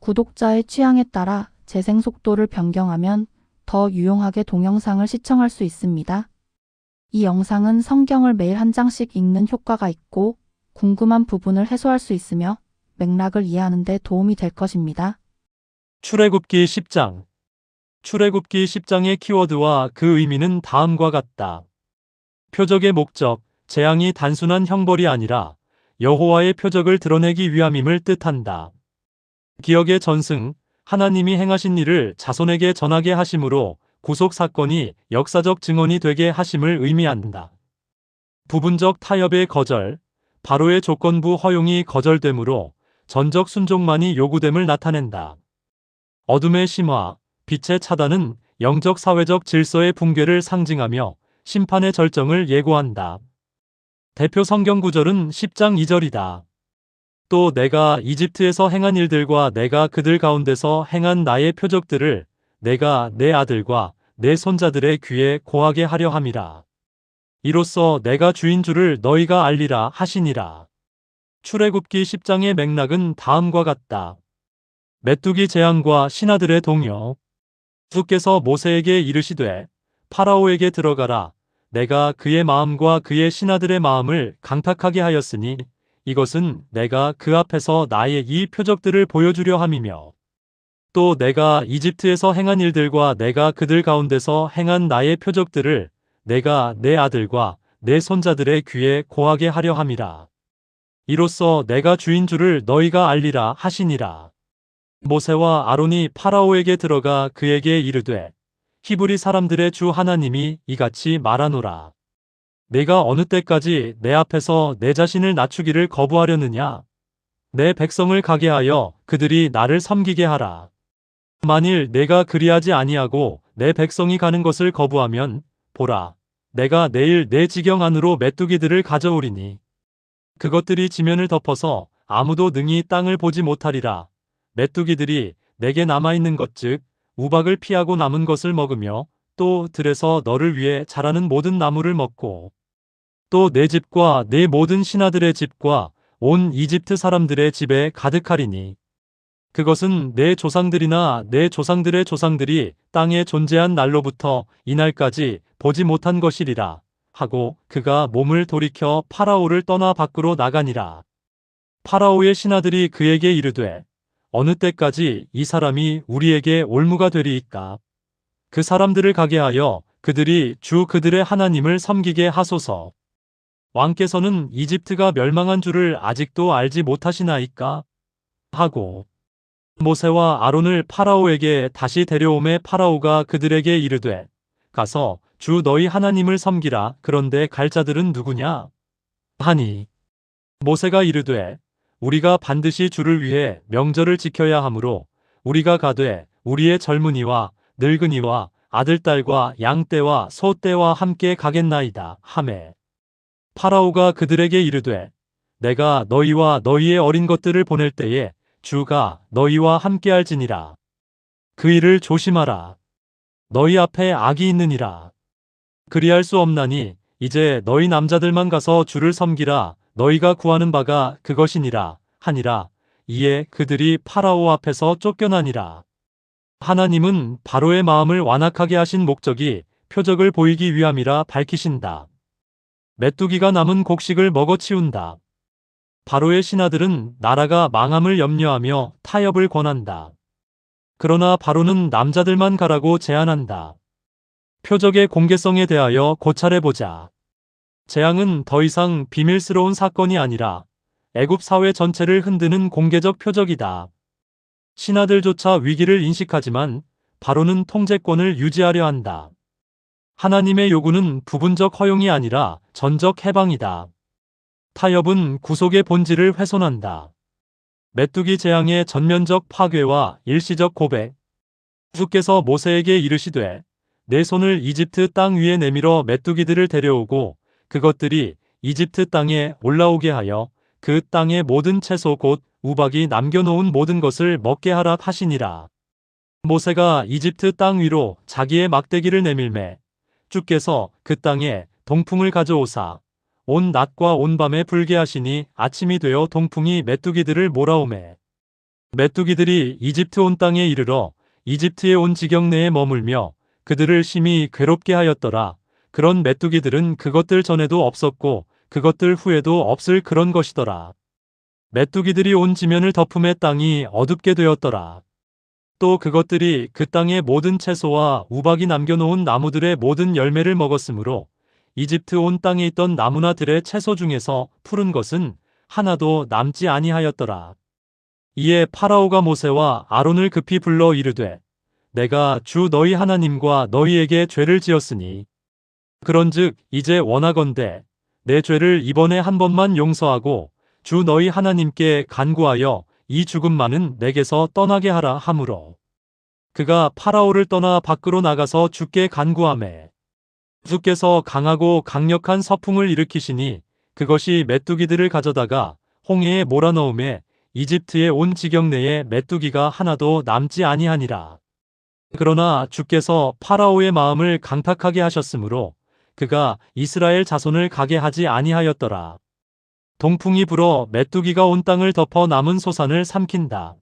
구독자의 취향에 따라 재생 속도를 변경하면 더 유용하게 동영상을 시청할 수 있습니다. 이 영상은 성경을 매일 한 장씩 읽는 효과가 있고 궁금한 부분을 해소할 수 있으며 맥락을 이해하는 데 도움이 될 것입니다. 출애굽기 10장. 출애굽기 10장의 키워드와 그 의미는 다음과 같다. 표적의 목적, 재앙이 단순한 형벌이 아니라 여호와의 표적을 드러내기 위함임을 뜻한다. 기억의 전승, 하나님이 행하신 일을 자손에게 전하게 하심으로 구속 사건이 역사적 증언이 되게 하심을 의미한다. 부분적 타협의 거절, 바로의 조건부 허용이 거절되므로 전적 순종만이 요구됨을 나타낸다. 어둠의 심화, 빛의 차단은 영적 사회적 질서의 붕괴를 상징하며 심판의 절정을 예고한다. 대표 성경 구절은 10장 2절이다. 또 내가 이집트에서 행한 일들과 내가 그들 가운데서 행한 나의 표적들을 내가 내 아들과 내 손자들의 귀에 고하게 하려 함이라. 이로써 내가 주인 줄을 너희가 알리라 하시니라. 출애굽기 10장의 맥락은 다음과 같다. 메뚜기 재앙과 신하들의 동요. 주께서 모세에게 이르시되 파라오에게 들어가라. 내가 그의 마음과 그의 신하들의 마음을 강팍하게 하였으니 이것은 내가 그 앞에서 나의 이 표적들을 보여주려 함이며 또 내가 이집트에서 행한 일들과 내가 그들 가운데서 행한 나의 표적들을 내가 내 아들과 내 손자들의 귀에 고하게 하려 함이라. 이로써 내가 주인 줄을 너희가 알리라 하시니라. 모세와 아론이 파라오에게 들어가 그에게 이르되 히브리 사람들의 주 하나님이 이같이 말하노라. 내가 어느 때까지 내 앞에서 내 자신을 낮추기를 거부하려느냐? 내 백성을 가게 하여 그들이 나를 섬기게 하라. 만일 내가 그리하지 아니하고 내 백성이 가는 것을 거부하면 보라, 내가 내일 내 지경 안으로 메뚜기들을 가져오리니 그것들이 지면을 덮어서 아무도 능히 땅을 보지 못하리라. 메뚜기들이 내게 남아있는 것 즉 우박을 피하고 남은 것을 먹으며 또 들에서 너를 위해 자라는 모든 나무를 먹고 또 내 집과 내 모든 신하들의 집과 온 이집트 사람들의 집에 가득하리니 그것은 내 조상들이나 내 조상들의 조상들이 땅에 존재한 날로부터 이날까지 보지 못한 것이리라 하고 그가 몸을 돌이켜 파라오를 떠나 밖으로 나가니라. 파라오의 신하들이 그에게 이르되 어느 때까지 이 사람이 우리에게 올무가 되리이까? 그 사람들을 가게 하여 그들이 주 그들의 하나님을 섬기게 하소서. 왕께서는 이집트가 멸망한 줄을 아직도 알지 못하시나이까? 하고 모세와 아론을 파라오에게 다시 데려오매 파라오가 그들에게 이르되 가서 주 너희 하나님을 섬기라. 그런데 갈 자들은 누구냐? 하니 모세가 이르되 우리가 반드시 주를 위해 명절을 지켜야 하므로 우리가 가되 우리의 젊은이와 늙은이와 아들딸과 양떼와 소떼와 함께 가겠나이다 하매 파라오가 그들에게 이르되 내가 너희와 너희의 어린 것들을 보낼 때에 주가 너희와 함께할지니라. 그 일을 조심하라. 너희 앞에 악이 있느니라. 그리할 수 없나니 이제 너희 남자들만 가서 주를 섬기라. 너희가 구하는 바가 그것이니라 하니라. 이에 그들이 파라오 앞에서 쫓겨나니라. 하나님은 바로의 마음을 완악하게 하신 목적이 표적을 보이기 위함이라 밝히신다. 메뚜기가 남은 곡식을 먹어치운다. 바로의 신하들은 나라가 망함을 염려하며 타협을 권한다. 그러나 바로는 남자들만 가라고 제안한다. 표적의 공개성에 대하여 고찰해보자. 재앙은 더 이상 비밀스러운 사건이 아니라 애굽 사회 전체를 흔드는 공개적 표적이다. 신하들조차 위기를 인식하지만 바로는 통제권을 유지하려 한다. 하나님의 요구는 부분적 허용이 아니라 전적 해방이다. 타협은 구속의 본질을 훼손한다. 메뚜기 재앙의 전면적 파괴와 일시적 고백. 주께서 모세에게 이르시되 내 손을 이집트 땅 위에 내밀어 메뚜기들을 데려오고 그것들이 이집트 땅에 올라오게 하여 그 땅의 모든 채소 곧 우박이 남겨놓은 모든 것을 먹게 하라 하시니라. 모세가 이집트 땅 위로 자기의 막대기를 내밀매 주께서 그 땅에 동풍을 가져오사 온 낮과 온 밤에 불게 하시니 아침이 되어 동풍이 메뚜기들을 몰아오매 메뚜기들이 이집트 온 땅에 이르러 이집트에 온 지경 내에 머물며 그들을 심히 괴롭게 하였더라. 그런 메뚜기들은 그것들 전에도 없었고 그것들 후에도 없을 그런 것이더라. 메뚜기들이 온 지면을 덮음에 땅이 어둡게 되었더라. 또 그것들이 그 땅의 모든 채소와 우박이 남겨놓은 나무들의 모든 열매를 먹었으므로 이집트 온 땅에 있던 나무나 들의 채소 중에서 푸른 것은 하나도 남지 아니하였더라. 이에 파라오가 모세와 아론을 급히 불러 이르되 내가 주 너희 하나님과 너희에게 죄를 지었으니 그런즉 이제 원하건대 내 죄를 이번에 한 번만 용서하고 주 너희 하나님께 간구하여 이 죽음만은 내게서 떠나게 하라 하므로 그가 파라오를 떠나 밖으로 나가서 주께 간구하매 주께서 강하고 강력한 서풍을 일으키시니 그것이 메뚜기들을 가져다가 홍해에 몰아넣음에 이집트에 온 지경 내에 메뚜기가 하나도 남지 아니하니라. 그러나 주께서 파라오의 마음을 강팍하게 하셨으므로 그가 이스라엘 자손을 가게 하지 아니하였더라. 동풍이 불어 메뚜기가 온 땅을 덮어 남은 소산을 삼킨다.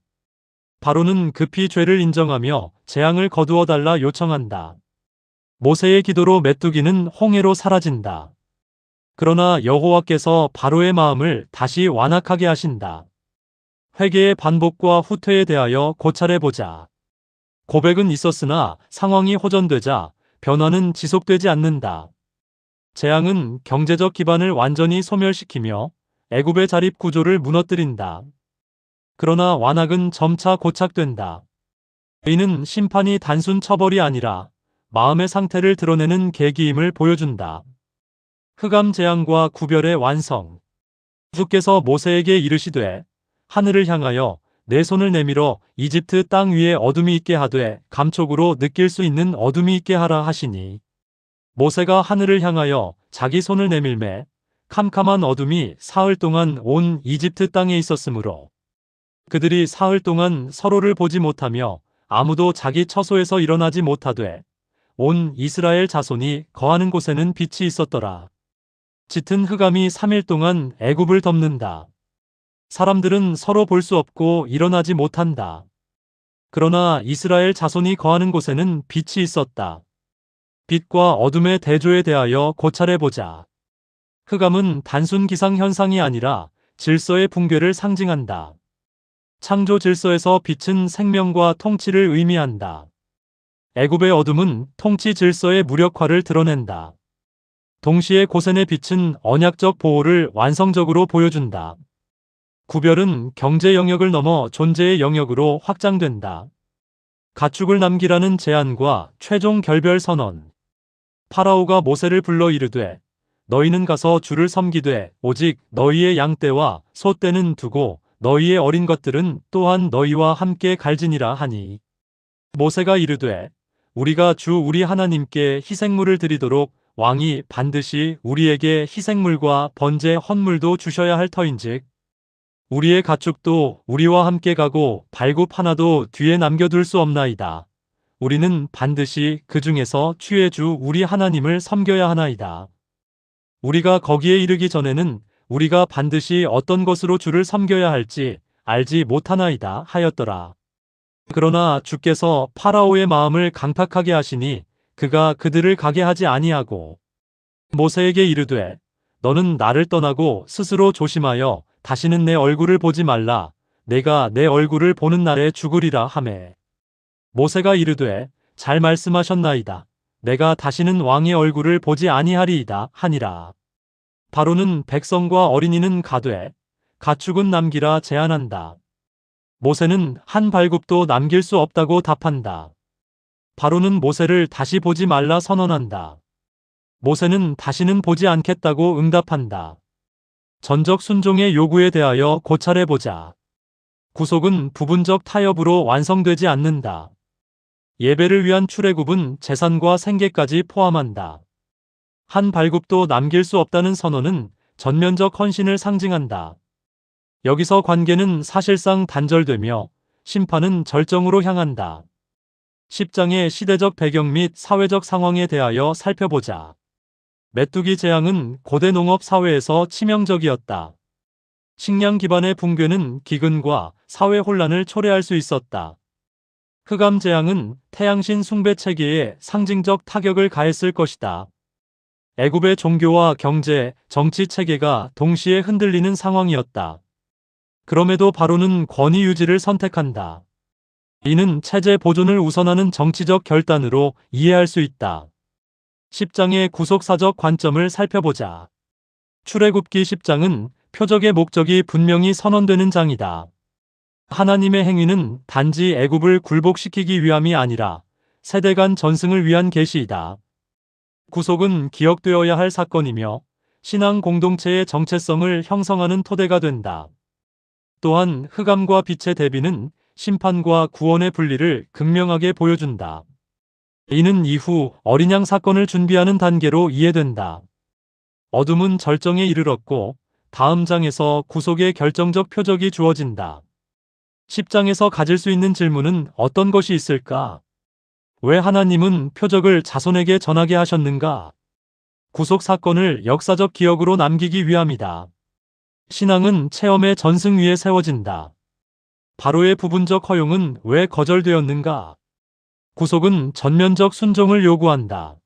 바로는 급히 죄를 인정하며 재앙을 거두어 달라 요청한다. 모세의 기도로 메뚜기는 홍해로 사라진다. 그러나 여호와께서 바로의 마음을 다시 완악하게 하신다. 회개의 반복과 후퇴에 대하여 고찰해보자. 고백은 있었으나 상황이 호전되자 변화는 지속되지 않는다. 재앙은 경제적 기반을 완전히 소멸시키며 애굽의 자립 구조를 무너뜨린다. 그러나 완악은 점차 고착된다. 이는 심판이 단순 처벌이 아니라 마음의 상태를 드러내는 계기임을 보여준다. 흑암 재앙과 구별의 완성. 주께서 모세에게 이르시되 하늘을 향하여 내 손을 내밀어 이집트 땅 위에 어둠이 있게 하되 감촉으로 느낄 수 있는 어둠이 있게 하라 하시니 모세가 하늘을 향하여 자기 손을 내밀매 캄캄한 어둠이 사흘 동안 온 이집트 땅에 있었으므로 그들이 사흘 동안 서로를 보지 못하며 아무도 자기 처소에서 일어나지 못하되 온 이스라엘 자손이 거하는 곳에는 빛이 있었더라. 짙은 흑암이 3일 동안 애굽을 덮는다. 사람들은 서로 볼 수 없고 일어나지 못한다. 그러나 이스라엘 자손이 거하는 곳에는 빛이 있었다. 빛과 어둠의 대조에 대하여 고찰해보자. 흑암은 단순 기상현상이 아니라 질서의 붕괴를 상징한다. 창조 질서에서 빛은 생명과 통치를 의미한다. 애굽의 어둠은 통치 질서의 무력화를 드러낸다. 동시에 고센의 빛은 언약적 보호를 완성적으로 보여준다. 구별은 경제 영역을 넘어 존재의 영역으로 확장된다. 가축을 남기라는 제안과 최종 결별 선언. 파라오가 모세를 불러 이르되 너희는 가서 주를 섬기되 오직 너희의 양떼와 소떼는 두고 너희의 어린 것들은 또한 너희와 함께 갈지니라 하니 모세가 이르되 우리가 주 우리 하나님께 희생물을 드리도록 왕이 반드시 우리에게 희생물과 번제 헌물도 주셔야 할 터인즉 우리의 가축도 우리와 함께 가고 발굽 하나도 뒤에 남겨둘 수 없나이다. 우리는 반드시 그 중에서 주의 주 우리 하나님을 섬겨야 하나이다. 우리가 거기에 이르기 전에는 우리가 반드시 어떤 것으로 주를 섬겨야 할지 알지 못하나이다 하였더라. 그러나 주께서 파라오의 마음을 강팍하게 하시니 그가 그들을 가게 하지 아니하고 모세에게 이르되 너는 나를 떠나고 스스로 조심하여 다시는 내 얼굴을 보지 말라. 내가 내 얼굴을 보는 날에 죽으리라 하매 모세가 이르되 잘 말씀하셨나이다. 내가 다시는 왕의 얼굴을 보지 아니하리이다 하니라. 바로는 백성과 어린이는 가되 가축은 남기라 제안한다. 모세는 한 발굽도 남길 수 없다고 답한다. 바로는 모세를 다시 보지 말라 선언한다. 모세는 다시는 보지 않겠다고 응답한다. 전적 순종의 요구에 대하여 고찰해보자. 구속은 부분적 타협으로 완성되지 않는다. 예배를 위한 출애굽은 재산과 생계까지 포함한다. 한 발굽도 남길 수 없다는 선언은 전면적 헌신을 상징한다. 여기서 관계는 사실상 단절되며 심판은 절정으로 향한다. 10장의 시대적 배경 및 사회적 상황에 대하여 살펴보자. 메뚜기 재앙은 고대 농업 사회에서 치명적이었다. 식량 기반의 붕괴는 기근과 사회 혼란을 초래할 수 있었다. 흑암 재앙은 태양신 숭배 체계에 상징적 타격을 가했을 것이다. 애굽의 종교와 경제, 정치 체계가 동시에 흔들리는 상황이었다. 그럼에도 바로는 권위 유지를 선택한다. 이는 체제 보존을 우선하는 정치적 결단으로 이해할 수 있다. 10장의 구속사적 관점을 살펴보자. 출애굽기 10장은 표적의 목적이 분명히 선언되는 장이다. 하나님의 행위는 단지 애굽을 굴복시키기 위함이 아니라 세대 간 전승을 위한 계시이다. 구속은 기억되어야 할 사건이며 신앙 공동체의 정체성을 형성하는 토대가 된다. 또한 흑암과 빛의 대비는 심판과 구원의 분리를 극명하게 보여준다. 이는 이후 어린 양 사건을 준비하는 단계로 이해된다. 어둠은 절정에 이르렀고 다음 장에서 구속의 결정적 표적이 주어진다. 10장에서 가질 수 있는 질문은 어떤 것이 있을까? 왜 하나님은 표적을 자손에게 전하게 하셨는가? 구속 사건을 역사적 기억으로 남기기 위함이다. 신앙은 체험의 전승 위에 세워진다. 바로의 부분적 허용은 왜 거절되었는가? 구속은 전면적 순종을 요구한다.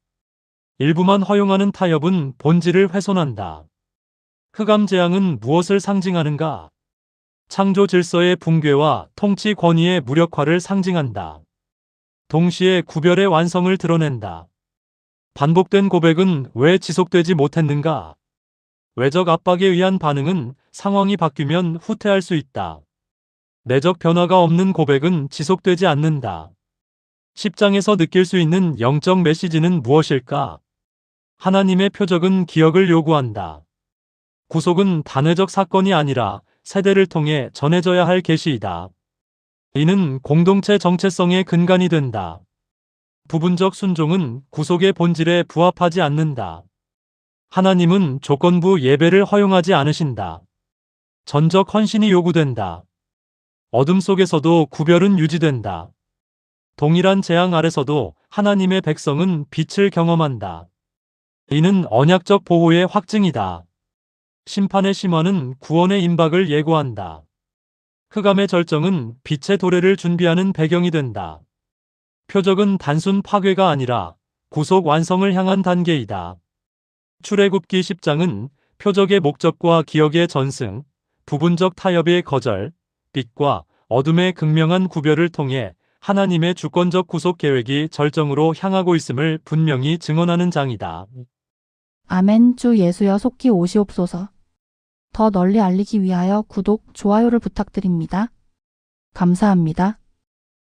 일부만 허용하는 타협은 본질을 훼손한다. 흑암 재앙은 무엇을 상징하는가? 창조 질서의 붕괴와 통치 권위의 무력화를 상징한다. 동시에 구별의 완성을 드러낸다. 반복된 고백은 왜 지속되지 못했는가? 외적 압박에 의한 반응은 상황이 바뀌면 후퇴할 수 있다. 내적 변화가 없는 고백은 지속되지 않는다. 10장에서 느낄 수 있는 영적 메시지는 무엇일까? 하나님의 표적은 기억을 요구한다. 구속은 단회적 사건이 아니라 세대를 통해 전해져야 할 계시이다. 이는 공동체 정체성의 근간이 된다. 부분적 순종은 구속의 본질에 부합하지 않는다. 하나님은 조건부 예배를 허용하지 않으신다. 전적 헌신이 요구된다. 어둠 속에서도 구별은 유지된다. 동일한 재앙 아래서도 하나님의 백성은 빛을 경험한다. 이는 언약적 보호의 확증이다. 심판의 심화는 구원의 임박을 예고한다. 흑암의 절정은 빛의 도래를 준비하는 배경이 된다. 표적은 단순 파괴가 아니라 구속 완성을 향한 단계이다. 출애굽기 10장은 표적의 목적과 기억의 전승, 부분적 타협의 거절, 빛과 어둠의 극명한 구별을 통해 하나님의 주권적 구속 계획이 절정으로 향하고 있음을 분명히 증언하는 장이다. 아멘. 주 예수여 속히 오시옵소서. 더 널리 알리기 위하여 구독, 좋아요를 부탁드립니다. 감사합니다.